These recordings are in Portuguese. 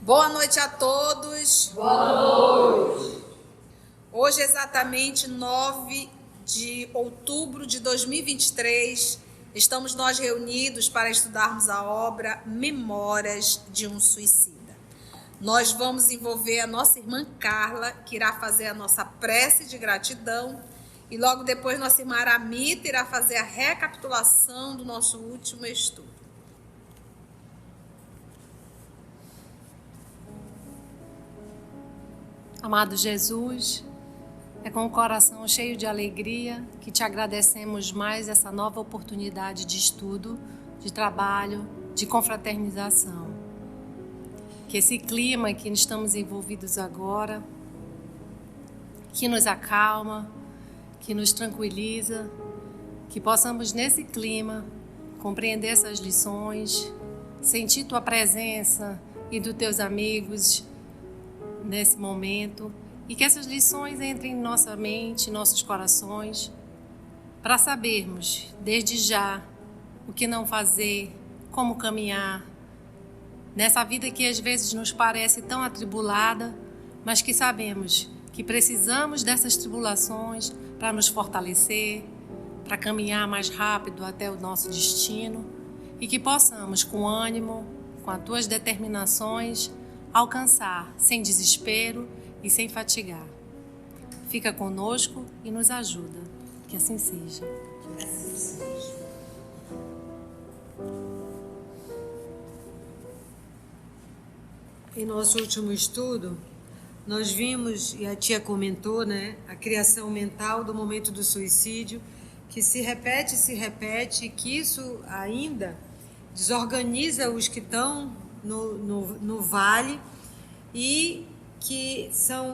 Boa noite a todos. Boa noite. Hoje, exatamente 9 de outubro de 2023, estamos nós reunidos para estudarmos a obra Memórias de um Suicida. Nós vamos envolver a nossa irmã Carla, que irá fazer a nossa prece de gratidão, e logo depois nossa irmã Aramita irá fazer a recapitulação do nosso último estudo. Amado Jesus, é com o coração cheio de alegria que te agradecemos mais essa nova oportunidade de estudo, de trabalho, de confraternização. Que esse clima que estamos envolvidos agora, que nos acalma, que nos tranquiliza, que possamos nesse clima compreender essas lições, sentir tua presença e dos teus amigos nesse momento, e que essas lições entrem em nossa mente, em nossos corações, para sabermos, desde já, o que não fazer, como caminhar, nessa vida que às vezes nos parece tão atribulada, mas que sabemos que precisamos dessas tribulações para nos fortalecer, para caminhar mais rápido até o nosso destino, e que possamos, com ânimo, com as tuas determinações, alcançar sem desespero e sem fatigar. Fica conosco e nos ajuda. Que assim seja. Que assim seja. Em nosso último estudo, nós vimos, e a tia comentou, a criação mental do momento do suicídio, que se repete, e que isso ainda desorganiza os que estão no vale, e que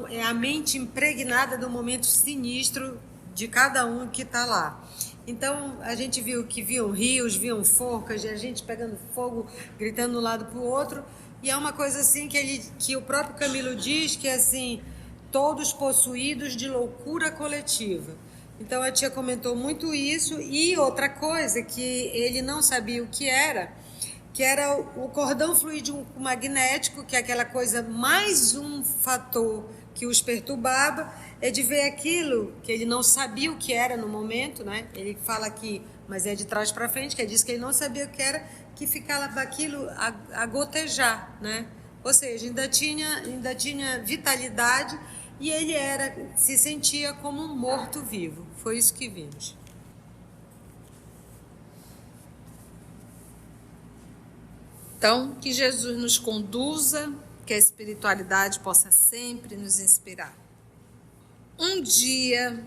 é a mente impregnada do momento sinistro de cada um que está lá. Então, a gente viu que viam rios, viam forcas, e a gente pegando fogo, gritando de um lado para o outro, e é uma coisa assim que o próprio Camilo diz, que é assim, todos possuídos de loucura coletiva. Então, a tia comentou muito isso, e outra coisa que ele não sabia o que era o cordão fluídico magnético, que é aquela coisa, mais um fator que os perturbava, é de ver aquilo que ele não sabia o que era no momento, Ele fala aqui, mas é de trás para frente, que diz que ele não sabia o que era, que ficava aquilo a gotejar, Ou seja, ainda tinha vitalidade, e ele se sentia como um morto-vivo. Foi isso que vimos. Então, que Jesus nos conduza, que a espiritualidade possa sempre nos inspirar. Um dia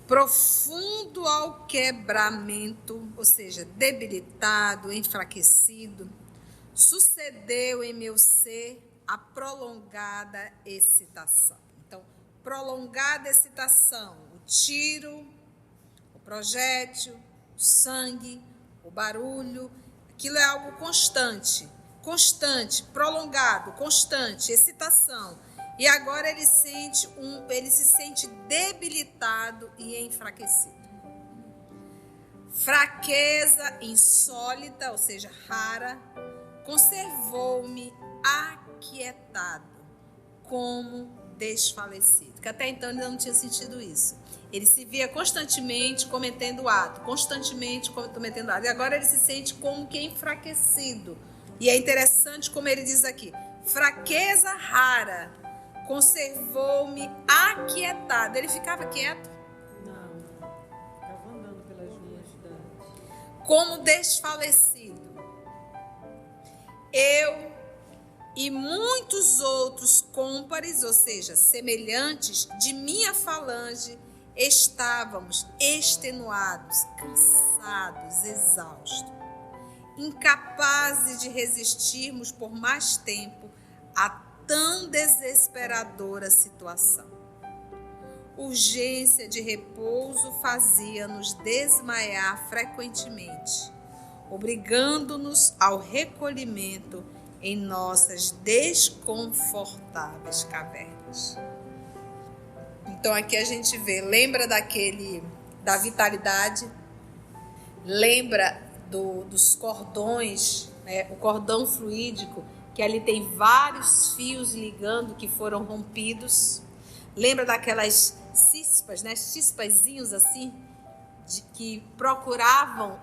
profundo ao quebramento, ou seja, debilitado, enfraquecido, sucedeu em meu ser a prolongada excitação. Então, prolongada excitação, o tiro, o projétil, o sangue, o barulho. Aquilo é algo constante, prolongado, constante, excitação. E agora ele se sente debilitado e enfraquecido. Fraqueza insólita, ou seja, rara, conservou-me aquietado, como desfalecido. Que até então ele não tinha sentido isso. Ele se via constantemente cometendo ato, e agora ele se sente como que enfraquecido. E é interessante como ele diz aqui, fraqueza rara, conservou-me aquietado. Ele ficava quieto? Não, ficava andando pelas ruas da... Como desfalecido. Eu e muitos outros cômpares, ou seja, semelhantes de minha falange, estávamos extenuados, cansados, exaustos, incapazes de resistirmos por mais tempo a tão desesperadora situação. Urgência de repouso fazia-nos desmaiar frequentemente, obrigando-nos ao recolhimento em nossas desconfortáveis cavernas. Então aqui a gente vê, lembra da vitalidade, lembra dos cordões, o cordão fluídico que ali tem vários fios ligando que foram rompidos. Lembra daquelas cispas, né? Cispazinhos assim, que procuravam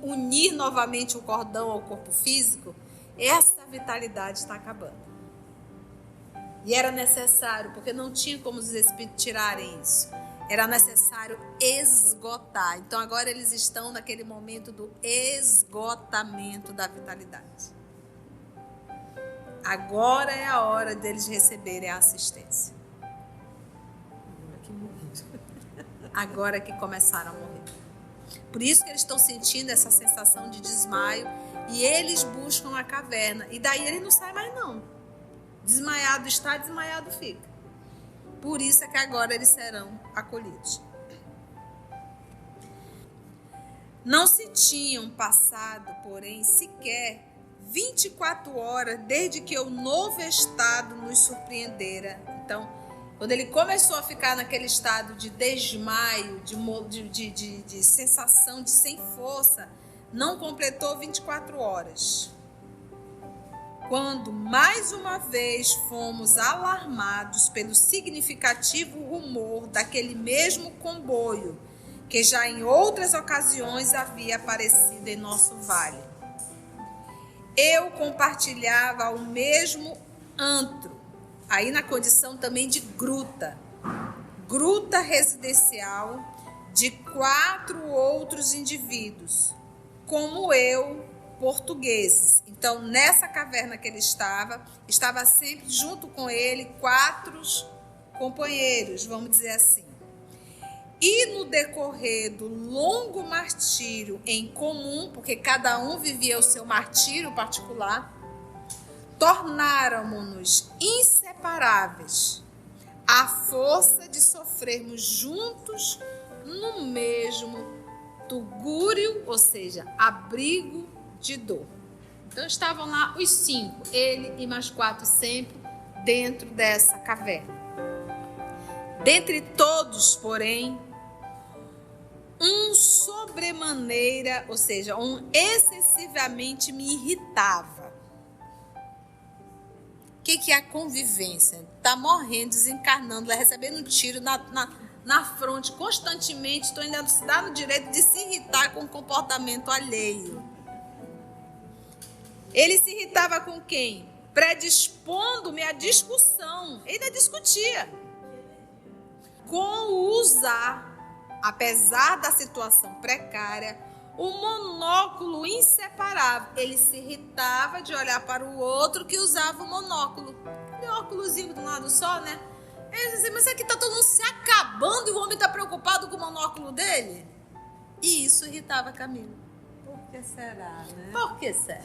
unir novamente o cordão ao corpo físico? Essa vitalidade está acabando. E era necessário, porque não tinha como os espíritos tirarem isso. Era necessário esgotar. Então agora eles estão naquele momento do esgotamento da vitalidade. Agora é a hora deles receberem a assistência. Agora que começaram a morrer. Por isso que eles estão sentindo essa sensação de desmaio e eles buscam a caverna. E daí ele não sai mais não. Desmaiado está, desmaiado fica. Por isso é que agora eles serão acolhidos. Não se tinham passado, porém, sequer 24 horas desde que o novo estado nos surpreendera. Então, quando ele começou a ficar naquele estado de desmaio, de sensação de sem força, não completou 24 horas. Quando mais uma vez fomos alarmados pelo significativo rumor daquele mesmo comboio que já em outras ocasiões havia aparecido em nosso vale. Eu compartilhava o mesmo antro, aí na condição também de gruta residencial de 4 outros indivíduos, como eu, portugueses. Então, nessa caverna que ele estava sempre junto com ele 4 companheiros, vamos dizer assim. E no decorrer do longo martírio em comum, porque cada um vivia o seu martírio particular, tornáramos-nos inseparáveis, à força de sofrermos juntos no mesmo tugúrio, ou seja, abrigo de dor. Então estavam lá os 5, ele e mais 4 sempre dentro dessa caverna. Dentre todos, porém, um sobremaneira, ou seja, um excessivamente me irritava. O que é a convivência? Está morrendo, desencarnando, recebendo um tiro na fronte constantemente, tu ainda se dá no direito de se irritar com o comportamento alheio. Ele se irritava com quem? Predispondo-me à discussão. Ele ainda discutia. Com o usar, apesar da situação precária, o monóculo inseparável. Ele se irritava de olhar para o outro que usava o monóculo. Aquele óculosinho do lado só, né? Ele dizia, mas aqui está todo mundo se acabando e o homem está preocupado com o monóculo dele? E isso irritava Camilo. Por que será, né? Por que será?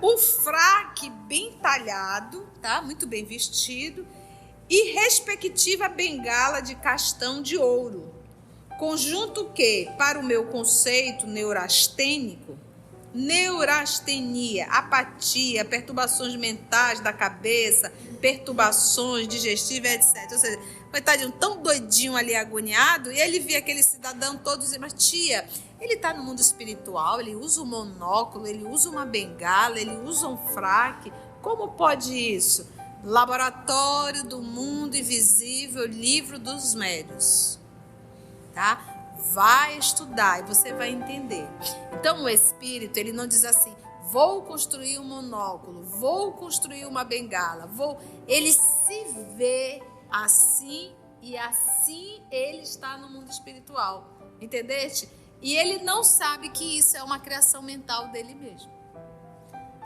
O fraque bem talhado, tá? Muito bem vestido, e respectiva bengala de castão de ouro. Conjunto que, para o meu conceito neurastênico, neurastenia, apatia, perturbações mentais da cabeça, perturbações digestivas, etc. Ou seja, coitadinho, tão doidinho ali, agoniado, e ele via aquele cidadão todo dizer, mas tia, ele está no mundo espiritual, ele usa um monóculo, ele usa uma bengala, ele usa um fraque, como pode isso? Laboratório do Mundo Invisível, Livro dos Médiuns, tá? Vai estudar e você vai entender. Então o espírito, ele não diz assim, vou construir um monóculo, vou construir uma bengala, ele se vê assim e assim ele está no mundo espiritual, entendeste? E ele não sabe que isso é uma criação mental dele mesmo.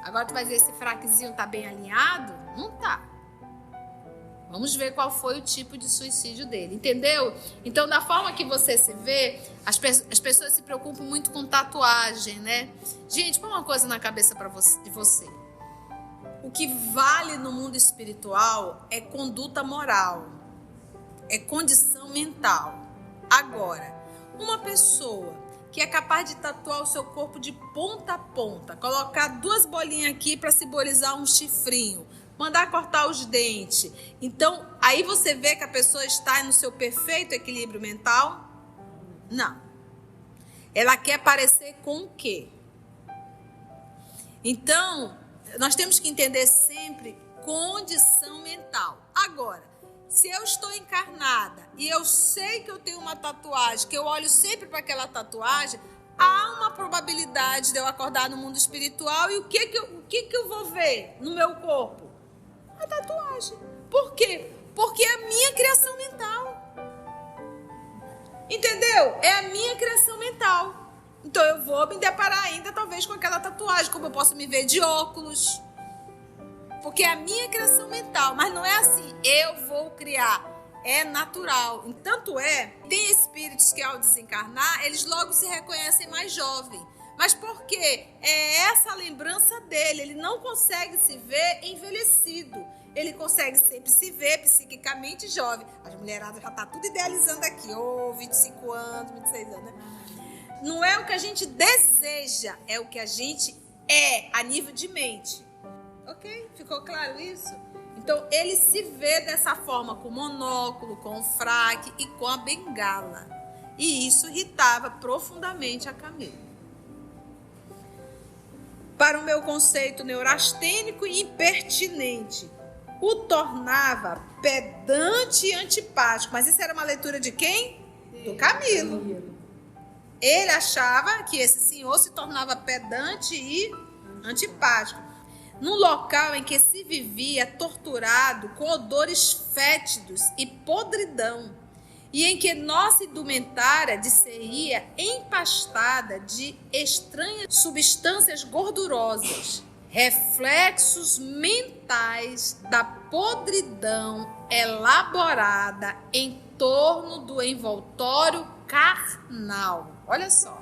Agora tu vai dizer, esse fraquezinho está bem alinhado? Não está. Vamos ver qual foi o tipo de suicídio dele, entendeu? Então, da forma que você se vê, as pessoas se preocupam muito com tatuagem, né? Gente, põe uma coisa na cabeça de você. O que vale no mundo espiritual é conduta moral, é condição mental. Agora, uma pessoa que é capaz de tatuar o seu corpo de ponta a ponta, colocar 2 bolinhas aqui para simbolizar um chifrinho, mandar cortar os dentes. Então, aí você vê que a pessoa está no seu perfeito equilíbrio mental? Não. Ela quer parecer com o quê? Então, nós temos que entender sempre condição mental. Agora, se eu estou encarnada e eu sei que eu tenho uma tatuagem, que eu olho sempre para aquela tatuagem, há uma probabilidade de eu acordar no mundo espiritual e o que eu vou ver no meu corpo? A tatuagem. Por quê? Porque é a minha criação mental. Entendeu? É a minha criação mental. Então eu vou me deparar ainda talvez com aquela tatuagem, como eu posso me ver de óculos. Porque é a minha criação mental, mas não é assim, eu vou criar. É natural. Tanto tem espíritos que ao desencarnar, eles logo se reconhecem mais jovem. Mas por quê? É essa lembrança dele. Ele não consegue se ver envelhecido. Ele consegue sempre se ver psiquicamente jovem. As mulheradas já estão tudo idealizando aqui. 25 anos, 26 anos, né? Não é o que a gente deseja, é o que a gente é a nível de mente. Ok? Ficou claro isso? Então, ele se vê dessa forma, com o monóculo, com o fraque e com a bengala. E isso irritava profundamente a Camila. Para o meu conceito neurastênico e impertinente, o tornava pedante e antipático. Mas isso era uma leitura de quem? Do Camilo. Ele achava que esse senhor se tornava pedante e antipático. Num local em que se vivia torturado com odores fétidos e podridão, e em que nossa indumentária discernia empastada de estranhas substâncias gordurosas, reflexos mentais da podridão elaborada em torno do envoltório carnal. Olha só,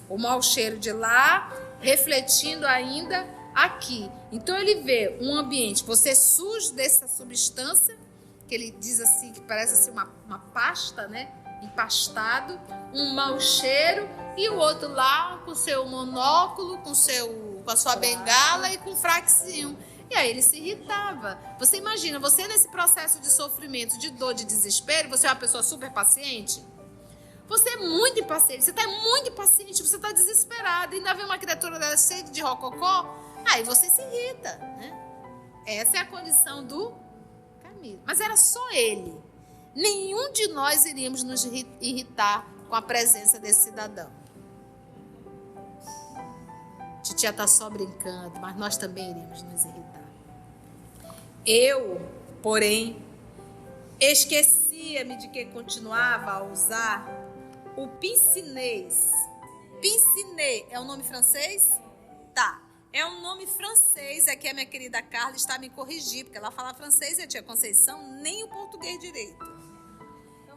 o mau cheiro de lá refletindo ainda aqui. Então ele vê um ambiente, você sujo dessa substância, que ele diz assim, que parece assim uma pasta, né? Empastado, um mau cheiro, e o outro lá com seu monóculo, com a sua bengala e com um fraquezinho. E aí ele se irritava. Você imagina, você nesse processo de sofrimento, de dor, de desespero, você é uma pessoa super paciente? Você é muito impaciente, você está muito impaciente, você está desesperado, ainda vê uma criatura dela cheia de rococó, aí você se irrita, né? Essa é a condição do Camilo. Mas era só ele. Nenhum de nós iríamos nos irritar com a presença desse cidadão. Titia está só brincando, mas nós também iríamos nos irritar. Eu, porém, esquecia-me de que continuava a usar o pince-nez. Pince-nez é um nome francês? Tá. É um nome francês, é que a minha querida Carla está a me corrigir, porque ela fala francês e a tia Conceição nem o português direito.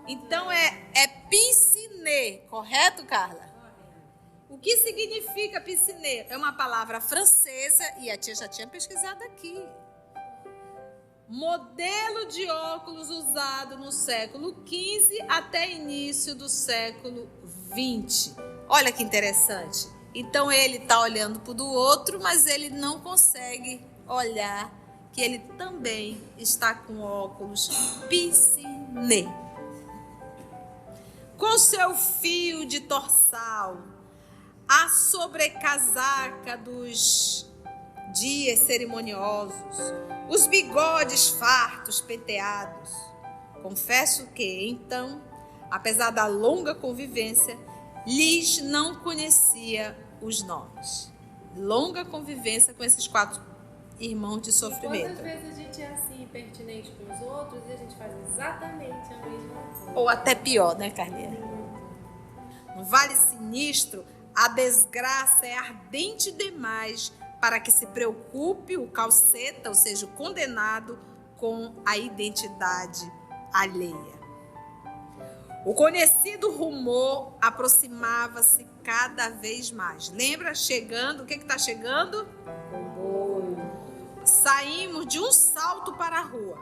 Então é pince-nez, correto, Carla? O que significa pince-nez? É uma palavra francesa e a tia já tinha pesquisado aqui. Modelo de óculos usado no século XV até início do século XX. Olha que interessante. Então ele está olhando para o do outro, mas ele não consegue olhar que ele também está com óculos pince-nez. Com seu fio de torçal, a sobrecasaca dos dias cerimoniosos, os bigodes fartos penteados. Confesso que, então, apesar da longa convivência, lhes não conhecia os nomes. Longa convivência com esses 4 irmãos de sofrimento. Quantas vezes a gente é assim, impertinente com os outros e a gente faz exatamente a mesma coisa? Ou até pior, né, Carlinha? No Vale Sinistro, a desgraça é ardente demais para que se preocupe o calceta, ou seja, o condenado, com a identidade alheia. O conhecido rumor aproximava-se cada vez mais. Lembra? Chegando, o que está chegando? Saímos de um salto para a rua.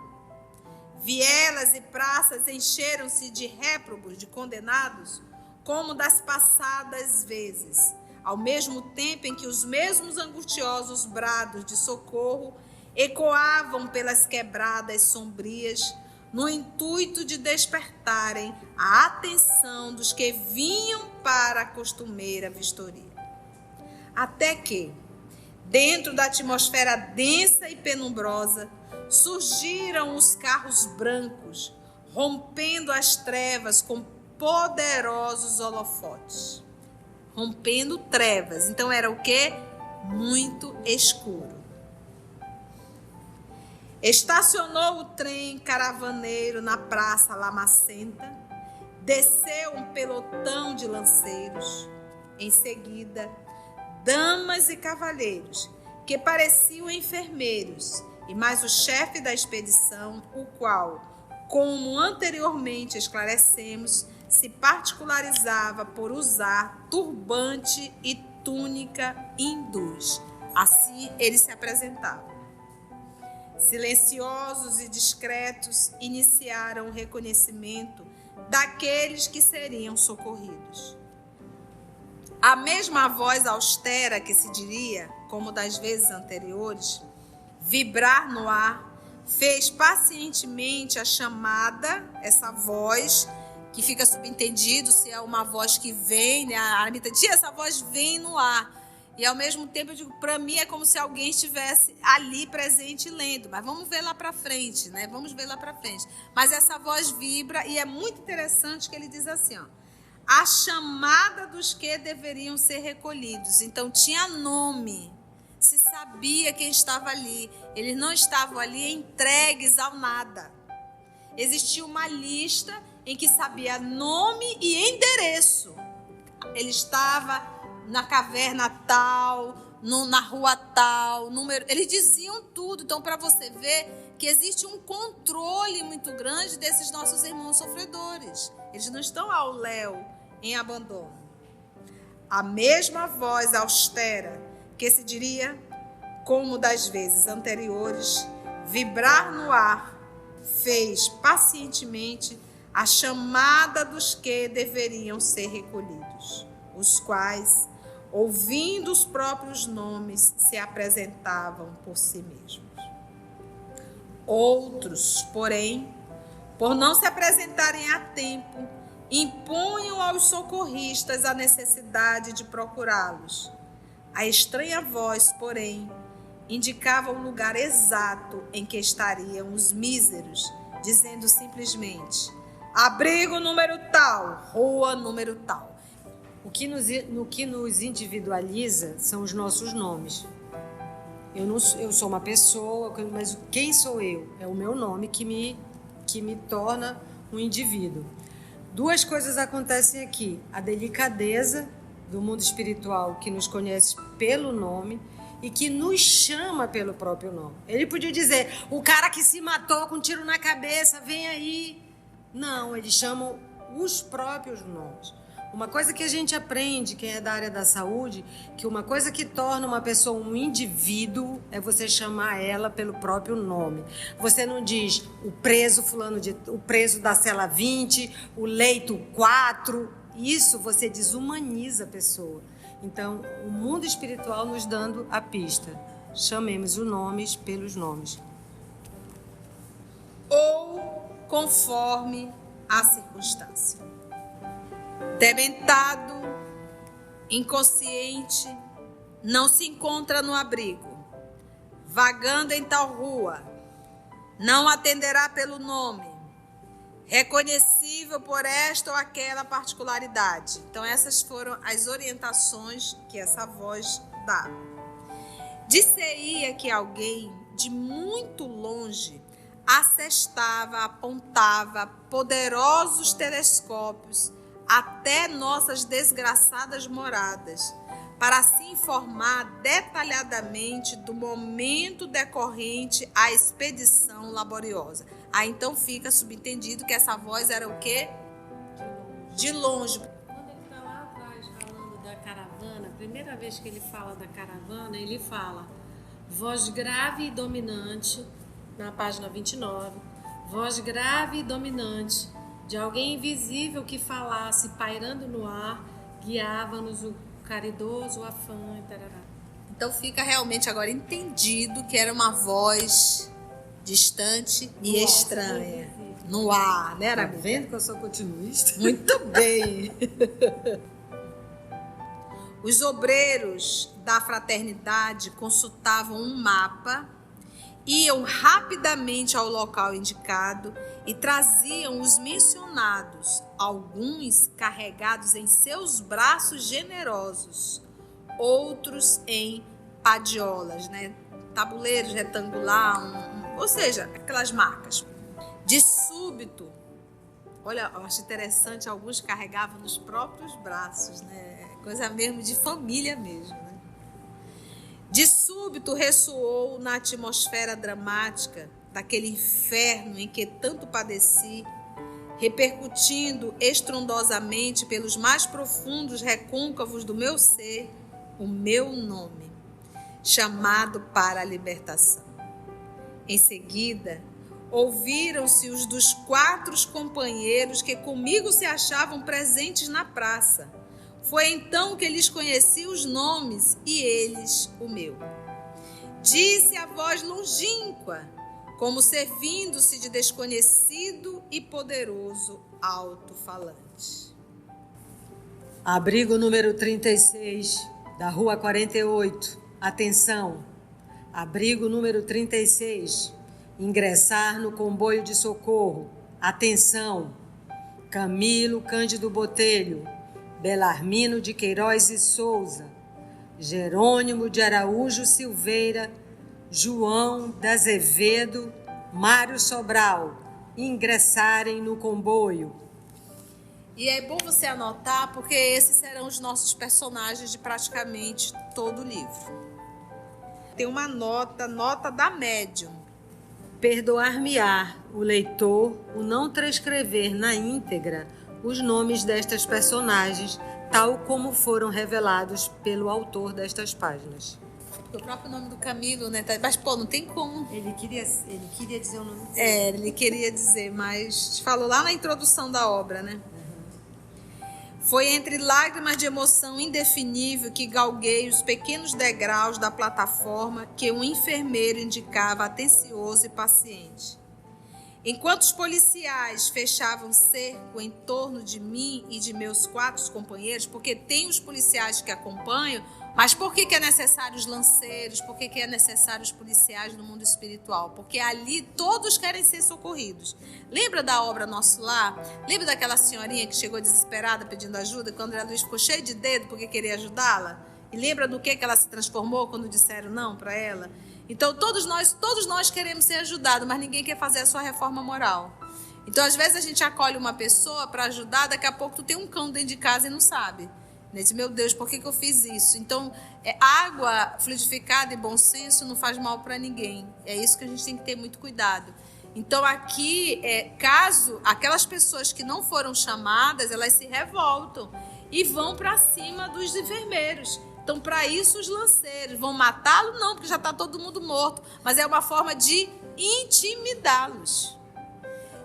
Vielas e praças encheram-se de réprobos, de condenados, como das passadas vezes, ao mesmo tempo em que os mesmos angustiosos brados de socorro ecoavam pelas quebradas sombrias, no intuito de despertarem a atenção dos que vinham para a costumeira vistoria. Até que, Dentro da atmosfera densa e penumbrosa, surgiram os carros brancos, rompendo as trevas com poderosos holofotes. Rompendo trevas. Então era o quê? Muito escuro. Estacionou o trem caravaneiro na Praça Lamacenta. Desceu um pelotão de lanceiros. Em seguida, damas e cavalheiros, que pareciam enfermeiros, e mais o chefe da expedição, o qual, como anteriormente esclarecemos, se particularizava por usar turbante e túnica hindus. Assim eles se apresentavam. Silenciosos e discretos, iniciaram o reconhecimento daqueles que seriam socorridos. A mesma voz austera que se diria, como das vezes anteriores, vibrar no ar, fez pacientemente a chamada, essa voz que fica subentendido se é uma voz que vem, né? A ermita diz, essa voz vem no ar. E ao mesmo tempo eu digo, para mim é como se alguém estivesse ali presente lendo, mas vamos ver lá para frente, né? Vamos ver lá para frente. Mas essa voz vibra e é muito interessante que ele diz assim, ó, a chamada dos que deveriam ser recolhidos. Então tinha nome, se sabia quem estava ali. Eles não estavam ali entregues ao nada. Existia uma lista em que sabia nome e endereço. Ele estava na caverna tal, na rua tal, número. Eles diziam tudo. Então, para você ver que existe um controle muito grande desses nossos irmãos sofredores. Eles não estão ao léu, em abandono. A mesma voz austera, que se diria, como das vezes anteriores, vibrar no ar, fez pacientemente a chamada dos que deveriam ser recolhidos, os quais, ouvindo os próprios nomes, se apresentavam por si mesmos. Outros, porém, por não se apresentarem a tempo, impunham aos socorristas a necessidade de procurá-los. A estranha voz, porém, indicava o lugar exato em que estariam os míseros, dizendo simplesmente, abrigo número tal, rua número tal. O que nos individualiza são os nossos nomes. Eu sou uma pessoa, mas quem sou eu? É o meu nome que me torna um indivíduo. Duas coisas acontecem aqui. A delicadeza do mundo espiritual que nos conhece pelo nome e que nos chama pelo próprio nome. Ele podia dizer, o cara que se matou com um tiro na cabeça, vem aí. Não, eles chamam os próprios nomes. Uma coisa que a gente aprende, quem é da área da saúde, que uma coisa que torna uma pessoa um indivíduo é você chamar ela pelo próprio nome. Você não diz o preso o preso da cela 20, o leito 4. Isso você desumaniza a pessoa. Então, o mundo espiritual nos dando a pista. Chamemos os nomes pelos nomes. Ou conforme a circunstância. Dementado, inconsciente, não se encontra no abrigo, vagando em tal rua, não atenderá pelo nome, reconhecível por esta ou aquela particularidade. Então essas foram as orientações que essa voz dá. Dir-se-ia que alguém de muito longe assestava, apontava poderosos telescópios até nossas desgraçadas moradas, para se informar detalhadamente do momento decorrente à expedição laboriosa. Aí então fica subentendido que essa voz era o quê? De longe. Quando ele está lá atrás falando da caravana, a primeira vez que ele fala da caravana, ele fala voz grave e dominante, na página 29, voz grave e dominante, de alguém invisível que falasse, pairando no ar, guiava-nos o caridoso afã. Tarará. Então fica realmente agora entendido que era uma voz distante e estranha. No ar, né, Tá Arabi? vendo que eu sou continuista? Muito bem. Os obreiros da fraternidade consultavam um mapa, iam rapidamente ao local indicado e traziam os mencionados, alguns carregados em seus braços generosos, outros em padiolas, né? Tabuleiros retangular, ou seja, aquelas marcas. De súbito, olha, eu acho interessante, alguns carregavam nos próprios braços, né? Coisa mesmo de família mesmo, né? De súbito ressoou na atmosfera dramática daquele inferno em que tanto padeci, repercutindo estrondosamente pelos mais profundos recôncavos do meu ser, o meu nome, chamado para a libertação. Em seguida, ouviram-se os dos 4 companheiros que comigo se achavam presentes na praça. Foi então que lhes conheci os nomes e eles o meu. Disse a voz longínqua, como servindo-se de desconhecido e poderoso alto-falante. Abrigo número 36, da Rua 48. Atenção! Abrigo número 36. Ingressar no comboio de socorro. Atenção! Camilo Cândido Botelho, Belarmino de Queiroz e Souza, Jerônimo de Araújo Silveira, João da Azevedo, Mário Sobral, ingressarem no comboio. E é bom você anotar, porque esses serão os nossos personagens de praticamente todo o livro. Tem uma nota da médium. Perdoar-me-á o leitor o não transcrever na íntegra os nomes destas personagens, tal como foram revelados pelo autor destas páginas. O próprio nome do Camilo, né? Mas, pô, não tem como. Ele queria dizer o nome dele. Ele queria dizer, mas falou lá na introdução da obra, né? Foi entre lágrimas de emoção indefinível que galguei os pequenos degraus da plataforma que um enfermeiro indicava atencioso e paciente. Enquanto os policiais fechavam cerco em torno de mim e de meus 4 companheiros, porque tem os policiais que acompanham, mas por que é necessário os lanceiros? Por que é necessário os policiais no mundo espiritual? Porque ali todos querem ser socorridos. Lembra da obra Nosso Lar? Lembra daquela senhorinha que chegou desesperada pedindo ajuda, quando André Luiz ficou cheio de dedo porque queria ajudá-la? E lembra do que ela se transformou quando disseram não para ela? Então todos nós queremos ser ajudados, mas ninguém quer fazer a sua reforma moral. Então às vezes a gente acolhe uma pessoa para ajudar, daqui a pouco tu tem um cão dentro de casa e não sabe. Diz, meu Deus, por que eu fiz isso? Então, água fluidificada e bom senso não faz mal para ninguém. É isso que a gente tem que ter muito cuidado. Então, aqui, caso aquelas pessoas que não foram chamadas, elas se revoltam e vão para cima dos enfermeiros. Então, para isso, os lanceiros vão matá-lo? Não, porque já está todo mundo morto. Mas é uma forma de intimidá-los.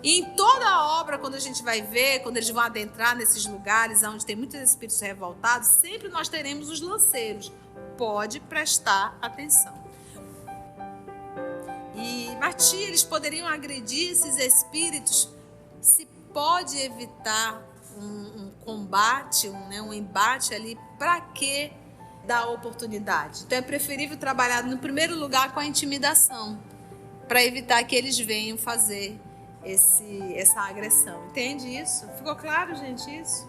E em toda a obra, quando a gente vai ver, quando eles vão adentrar nesses lugares onde tem muitos espíritos revoltados, sempre nós teremos os lanceiros. Pode prestar atenção. Mas tia, eles poderiam agredir esses espíritos? Se pode evitar um combate, um embate ali, para que dar oportunidade? Então é preferível trabalhar no primeiro lugar com a intimidação, para evitar que eles venham fazer essa agressão. Entende isso? Ficou claro, gente, isso?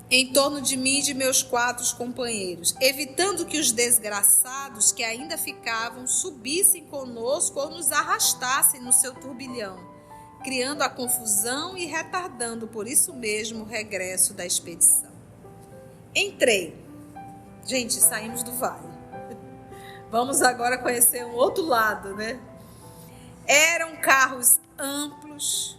Em torno de mim e de meus 4 companheiros, evitando que os desgraçados que ainda ficavam subissem conosco ou nos arrastassem no seu turbilhão, criando a confusão e retardando por isso mesmo o regresso da expedição. Entrei. Gente, saímos do vale. Vamos agora conhecer um outro lado, né? Eram carros amplos,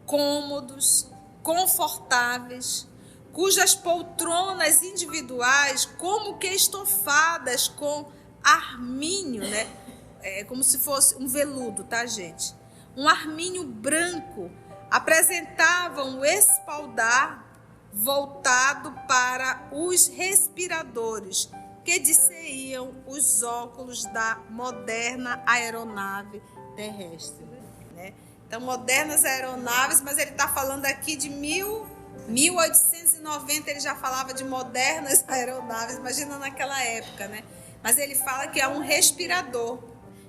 cômodos, confortáveis, cujas poltronas individuais, como que estofadas com arminho, né? Como se fosse um veludo, tá, gente? Um arminho branco, apresentavam o espaldar voltado para os respiradores, que disseam os óculos da moderna aeronave terrestre, né? Então, modernas aeronaves, mas ele está falando aqui de 1800 1890 ele já falava de modernas aeronaves, imagina naquela época, né? Mas ele fala que é um respirador.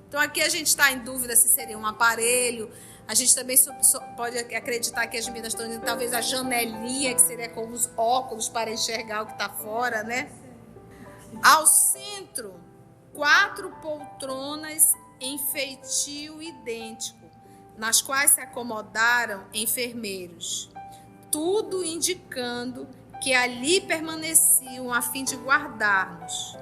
Então aqui a gente está em dúvida se seria um aparelho. A gente também pode acreditar que as meninas estão dizendo talvez a janelinha, que seria como os óculos para enxergar o que está fora, né? Ao centro, 4 poltronas em feitio idêntico, nas quais se acomodaram enfermeiros, tudo indicando que ali permaneciam a fim de guardar-nos.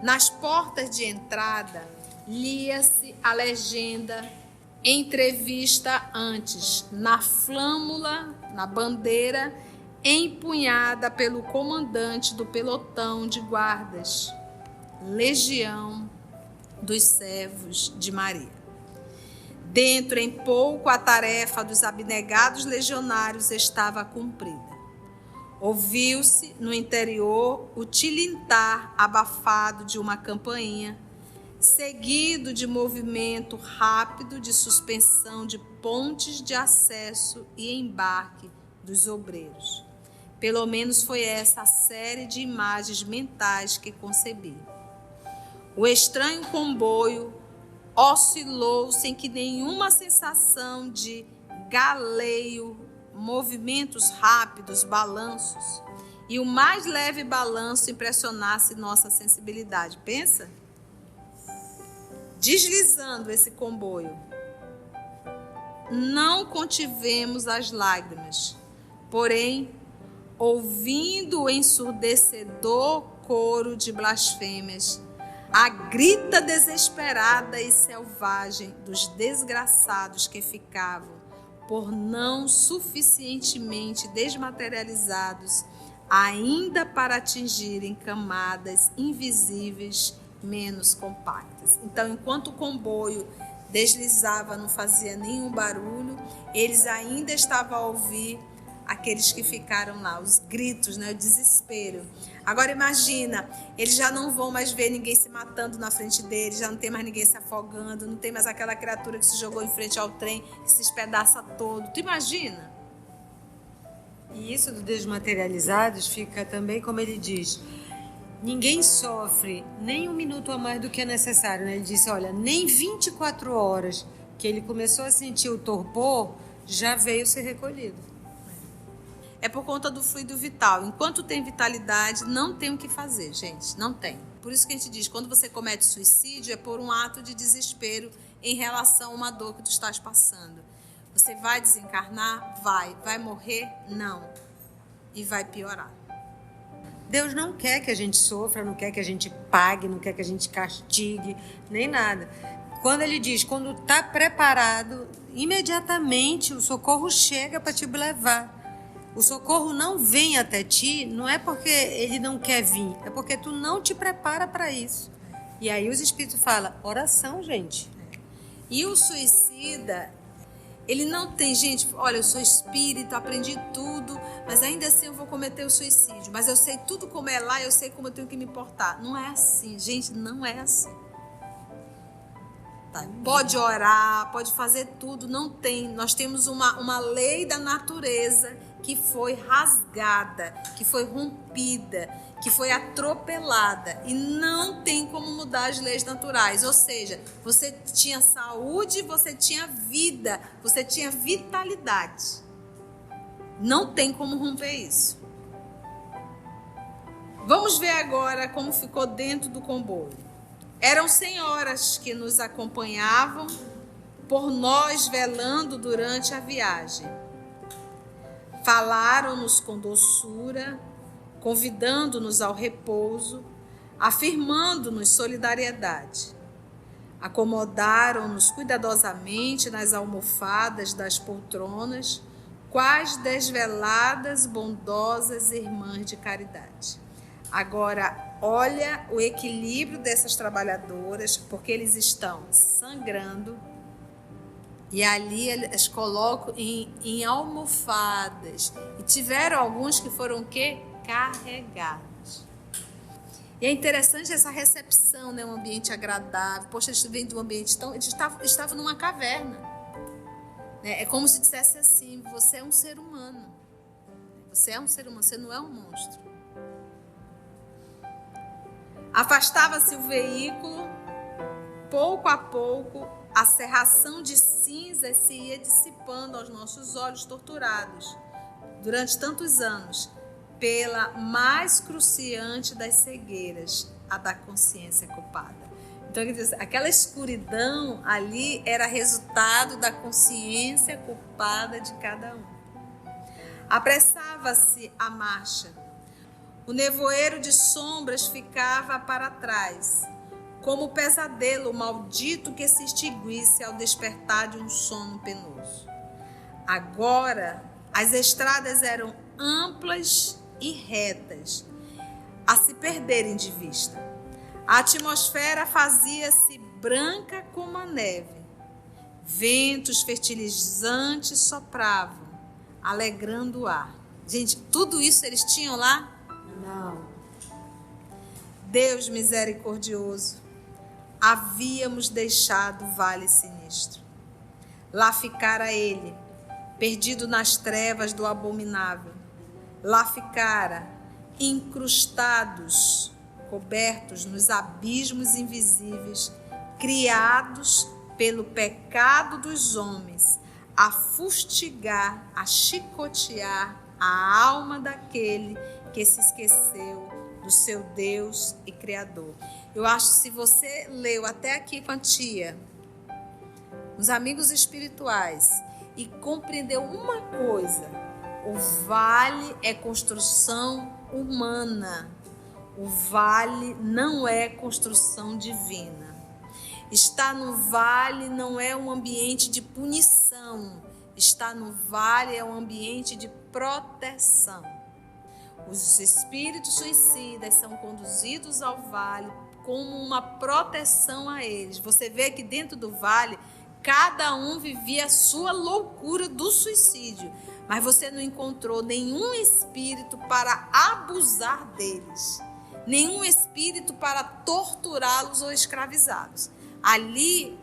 Nas portas de entrada, lia-se a legenda entrevista antes, na flâmula, na bandeira, empunhada pelo comandante do pelotão de guardas, Legião dos Servos de Maria. Dentro em pouco a tarefa dos abnegados legionários estava cumprida. Ouviu-se no interior o tilintar abafado de uma campainha, seguido de movimento rápido de suspensão de pontes de acesso e embarque dos obreiros. Pelo menos foi essa a série de imagens mentais que concebi. O estranho comboio oscilou sem que nenhuma sensação de galeio, movimentos rápidos, balanços, e o mais leve balanço impressionasse nossa sensibilidade. Pensa? Deslizando esse comboio, não contivemos as lágrimas, porém, ouvindo o ensurdecedor coro de blasfêmias, a grita desesperada e selvagem dos desgraçados que ficavam, por não suficientemente desmaterializados, ainda para atingirem camadas invisíveis menos compactas. Então, enquanto o comboio deslizava, não fazia nenhum barulho, eles ainda estavam a ouvir aqueles que ficaram lá, os gritos, né, o desespero. Agora imagina, eles já não vão mais ver ninguém se matando na frente deles, já não tem mais ninguém se afogando, não tem mais aquela criatura que se jogou em frente ao trem, que se espedaça todo. Tu imagina? E isso do desmaterializados fica também, como ele diz, ninguém sofre nem um minuto a mais do que é necessário, né? Ele disse, olha, nem 24 horas que ele começou a sentir o torpor, já veio ser recolhido. É por conta do fluido vital. Enquanto tem vitalidade, não tem o que fazer, gente. Não tem. Por isso que a gente diz, quando você comete suicídio, é por um ato de desespero em relação a uma dor que tu estás passando. Você vai desencarnar? Vai. Vai morrer? Não. E vai piorar. Deus não quer que a gente sofra, não quer que a gente pague, não quer que a gente castigue, nem nada. Quando ele diz, quando está preparado, imediatamente o socorro chega para te levar. O socorro não vem até ti, não é porque ele não quer vir, é porque tu não te prepara para isso. E aí os espíritos falam, oração, gente. E o suicida, ele não tem, gente, olha, eu sou espírito, aprendi tudo, mas ainda assim eu vou cometer o suicídio. Mas eu sei tudo como é lá, eu sei como eu tenho que me portar. Não é assim, gente, não é assim. Tá. Pode orar, pode fazer tudo, não tem. Nós temos uma lei da natureza que foi rasgada, que foi rompida, que foi atropelada. E não tem como mudar as leis naturais. Ou seja, você tinha saúde, você tinha vida, você tinha vitalidade. Não tem como romper isso. Vamos ver agora como ficou dentro do comboio. Eram senhoras que nos acompanhavam, por nós velando durante a viagem. Falaram-nos com doçura, convidando-nos ao repouso, afirmando-nos solidariedade. Acomodaram-nos cuidadosamente nas almofadas das poltronas, quais desveladas, bondosas irmãs de caridade. Agora, olha o equilíbrio dessas trabalhadoras, porque eles estão sangrando e ali eles colocam em almofadas. E tiveram alguns que foram o quê? Carregados. E é interessante essa recepção, né? Um ambiente agradável. Poxa, eles vêm de um ambiente tão... Eles estavam numa caverna. Né? É como se dissesse assim, você é um ser humano. Você é um ser humano, você não é um monstro. Afastava-se o veículo, pouco a pouco, a cerração de cinzas se ia dissipando aos nossos olhos torturados, durante tantos anos, pela mais cruciante das cegueiras, a da consciência culpada. Então, ele diz, aquela escuridão ali era resultado da consciência culpada de cada um. Apressava-se a marcha. O nevoeiro de sombras ficava para trás, como o pesadelo maldito que se extinguisse ao despertar de um sono penoso. Agora, as estradas eram amplas e retas, a se perderem de vista. A atmosfera fazia-se branca como a neve. Ventos fertilizantes sopravam, alegrando o ar. Gente, tudo isso eles tinham lá? Não. Deus misericordioso, havíamos deixado o vale sinistro. Lá ficara ele, perdido nas trevas do abominável. Lá ficara, incrustados, cobertos nos abismos invisíveis, criados pelo pecado dos homens, a fustigar, a chicotear a alma daquele que se esqueceu do seu Deus e Criador. Eu acho que se você leu até aqui com a tia, os amigos espirituais, e compreendeu uma coisa: o vale é construção humana. O vale não é construção divina. Estar no vale não é um ambiente de punição. Estar no vale é um ambiente de proteção. Os espíritos suicidas são conduzidos ao vale como uma proteção a eles. Você vê que dentro do vale, cada um vivia a sua loucura do suicídio, mas você não encontrou nenhum espírito para abusar deles. Nenhum espírito para torturá-los ou escravizá-los. Ali,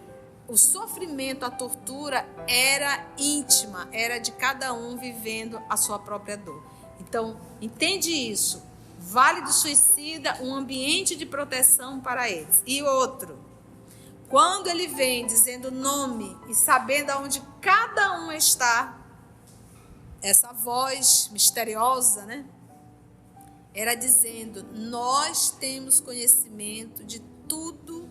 o sofrimento, a tortura era íntima, era de cada um vivendo a sua própria dor. Então, entende isso. Vale do Suicida, um ambiente de proteção para eles. E outro, quando ele vem dizendo o nome e sabendo aonde cada um está, essa voz misteriosa, né? Era dizendo, nós temos conhecimento de tudo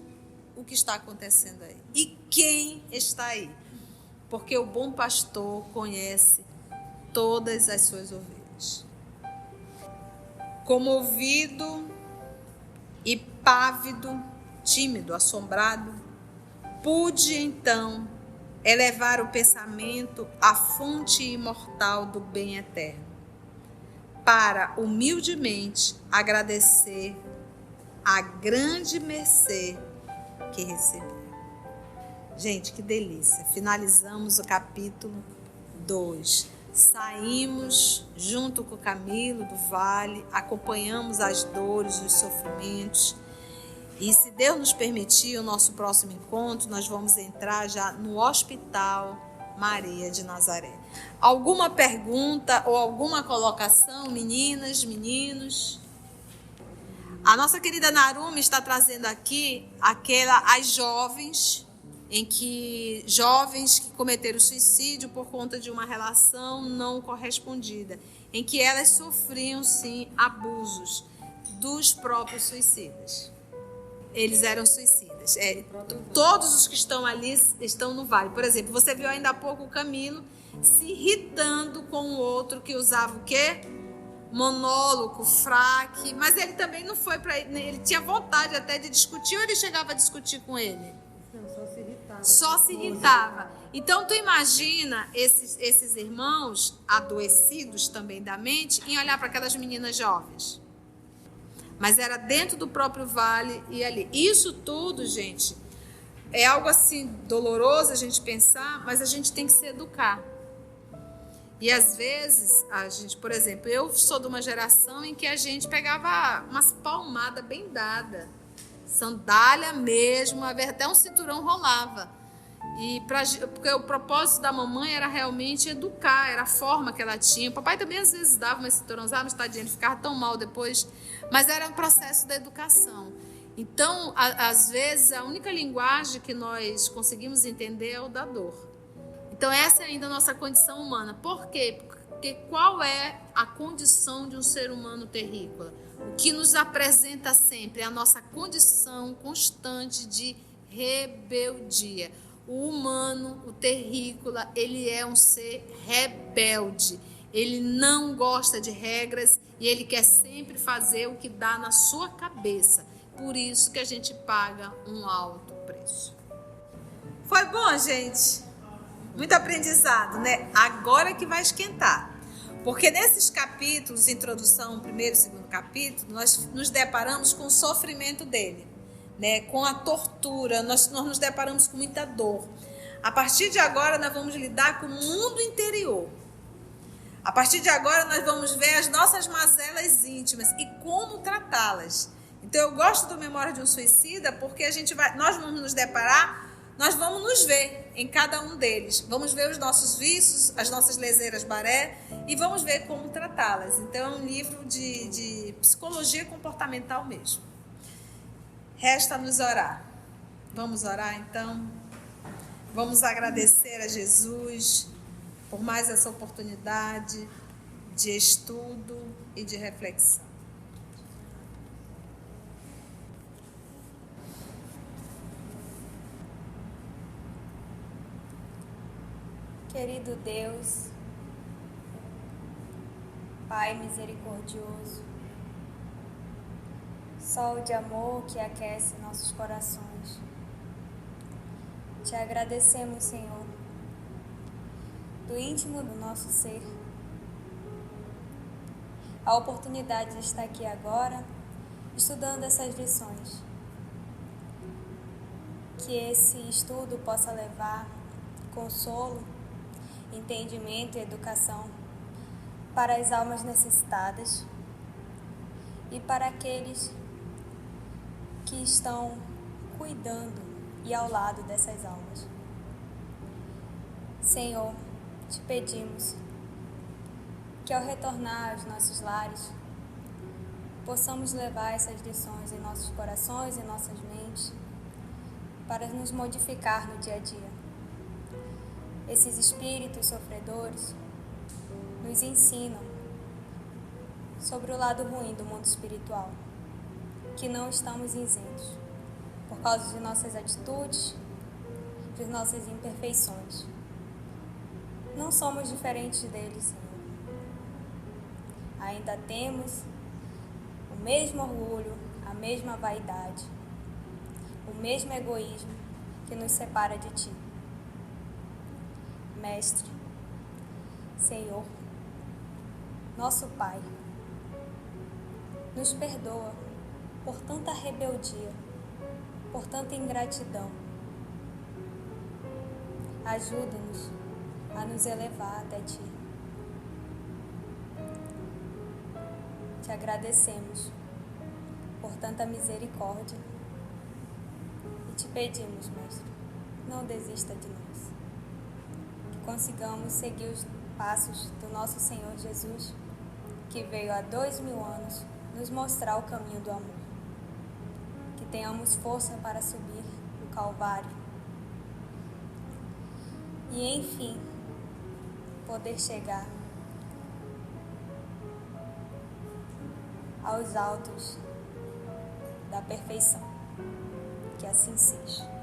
o que está acontecendo aí. E quem está aí? Porque o bom pastor conhece todas as suas ovelhas. Comovido e pávido, tímido, assombrado, pude então elevar o pensamento à fonte imortal do bem eterno, para humildemente agradecer a grande mercê que recebi. Gente, que delícia. Finalizamos o capítulo 2. Saímos junto com o Camilo do vale, acompanhamos as dores, os sofrimentos. E se Deus nos permitir, o nosso próximo encontro, nós vamos entrar já no Hospital Maria de Nazaré. Alguma pergunta ou alguma colocação, meninas, meninos? A nossa querida Narumi está trazendo aqui as jovens que cometeram suicídio por conta de uma relação não correspondida, em que elas sofriam sim abusos dos próprios suicidas. Eles eram suicidas. Todos os que estão ali estão no vale. Por exemplo, você viu ainda há pouco o Camilo se irritando com o outro que usava o quê? Monólogo, fraque. Mas ele também não foi para ele. Ele tinha vontade até de discutir, ou ele chegava a discutir com ele? Não, só se irritava. Só se irritava. Então, tu imagina esses irmãos adoecidos também da mente em olhar para aquelas meninas jovens. Mas era dentro do próprio vale e ali. Isso tudo, gente, é algo assim doloroso a gente pensar, mas a gente tem que se educar. E às vezes, a gente, por exemplo, eu sou de uma geração em que a gente pegava umas palmadas bem dadas, sandália mesmo, até um cinturão rolava. Porque o propósito da mamãe era realmente educar, era a forma que ela tinha. O papai também às vezes dava uma citoronzada, tadinho, ele ficava tão mal depois, mas era um processo da educação. Então, às vezes, a única linguagem que nós conseguimos entender é o da dor. Então, essa é ainda a nossa condição humana. Por quê? Porque qual é a condição de um ser humano terrícola? O que nos apresenta sempre é a nossa condição constante de rebeldia. O humano, o terrícola, ele é um ser rebelde. Ele não gosta de regras e ele quer sempre fazer o que dá na sua cabeça. Por isso que a gente paga um alto preço. Foi bom, gente? Muito aprendizado, né? Agora que vai esquentar. Porque nesses capítulos, introdução, primeiro e segundo capítulo, nós nos deparamos com o sofrimento dele, né? Com a tortura, nós nos deparamos com muita dor. A partir de agora, nós vamos lidar com o mundo interior. A partir de agora, nós vamos ver as nossas mazelas íntimas e como tratá-las. Então, eu gosto do Memória de um Suicida porque nós vamos nos deparar, nós vamos nos ver em cada um deles. Vamos ver os nossos vícios, as nossas leseiras baré e vamos ver como tratá-las. Então, é um livro de psicologia comportamental mesmo. Resta-nos orar. Vamos orar, então? Vamos agradecer a Jesus por mais essa oportunidade de estudo e de reflexão. Querido Deus, Pai misericordioso, sol de amor que aquece nossos corações, te agradecemos, Senhor, do íntimo do nosso ser, a oportunidade de estar aqui agora, estudando essas lições. Que esse estudo possa levar consolo, entendimento e educação para as almas necessitadas e para aqueles que estão cuidando e ao lado dessas almas. Senhor, te pedimos que ao retornar aos nossos lares, possamos levar essas lições em nossos corações e nossas mentes para nos modificar no dia a dia. Esses espíritos sofredores nos ensinam sobre o lado ruim do mundo espiritual, que não estamos isentos, por causa de nossas atitudes, de nossas imperfeições. Não somos diferentes deles, Senhor. Ainda temos o mesmo orgulho, a mesma vaidade, o mesmo egoísmo que nos separa de Ti. Mestre, Senhor, nosso Pai, nos perdoa por tanta rebeldia, por tanta ingratidão. Ajuda-nos a nos elevar até Ti. Te agradecemos por tanta misericórdia e te pedimos, Mestre, não desista de nós. Consigamos seguir os passos do nosso Senhor Jesus, que veio há 2000 anos nos mostrar o caminho do amor. Que tenhamos força para subir o Calvário e, enfim, poder chegar aos altos da perfeição. Que assim seja.